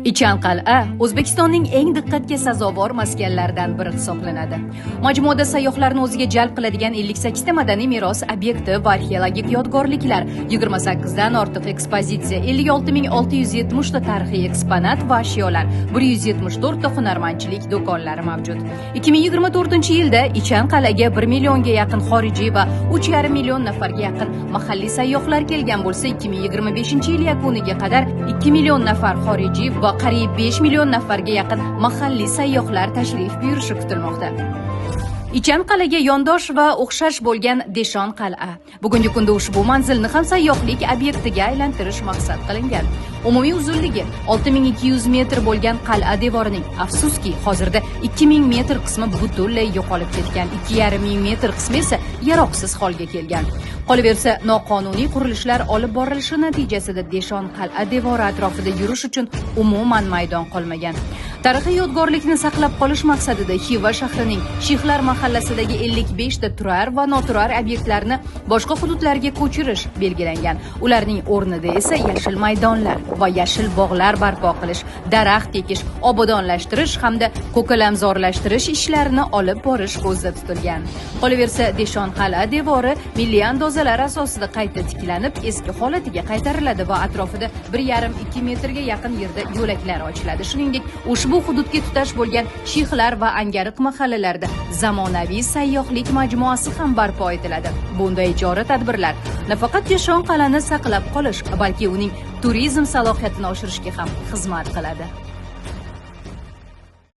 Ichan qal'a O'zbekistonning eng diqqatga sazovor maskanlaridan biri hisoblanadi. Majmuada sayyohlarni o'ziga jalb qiladigan 58 ta madaniy meros obyekti va arxeologik yodgorliklar, 28 dan ortiq ekspozitsiya, 56.670 ta tarixiy eksponat va ashyolar, 174 ta hunarmandchilik do'konlari mavjud. 2024-yilda Ichan qal'aga 1 millionga yaqin xorijiy va 3,5 million nafarga yaqin mahalliy sayyohlar kelgan bo'lsa, 2025-yil yakuniga qadar 2 million nafar xorijiy va qariyb 5 million nafarga yaqin mahalliy sayyohlar tashrif buyurishi kutilmoqda. Ichan qal'aga yondosh va o'xshash bo'lgan Deshon qal'a. Bugungi kunda ushbu manzilni ham sayyohlik obyektiga aylantirish maqsad qilingan. Umumiy uzunligi 6200 metr bo'lgan qal'a devorining afsuski hozirda 2000 metr qismi butunlay yo'qolib ketgan, 2500 metr qismi esa yaroqsiz holga kelgan. Qolaversa, noqonuniy qurilishlar olib borilishi natijasida Deshon qal'a devori atrofida yurish uchun umuman maydon qolmagan. Tarixiy yodgorlikni saqlab qolish maqsadida Xiva shahrining Shixlar mahallasidagi 55 ta turar va noturar obyektlarni boshqa hududlarga ko'chirish belgilangan. Ularning o'rnida esa yashil maydonlar va yashil bog'lar barpo qilish, daraxt ekish, obodonlashtirish hamda ko'kalamzorlashtirish ishlarini olib borish ko'zda tutilgan. Qolaversa, Deshon qal'a devori milliy andozalar asosida qayta tiklanib, eski holatiga qaytariladi va atrofida 1,5-2 metrga yaqin yerda yo'laklar ochiladi. Shuningdek, ushbu hududga tutash bo'lgan Shixlar va Angariq mahallalarida zamonaviy sayyohlik majmuasi ham barpo etiladi. Bunday ijara tadbirlar nafaqat Deshon qal'ani saqlab qolish, balki uning turizm salohiyatini oshirishga ham xizmat qiladi.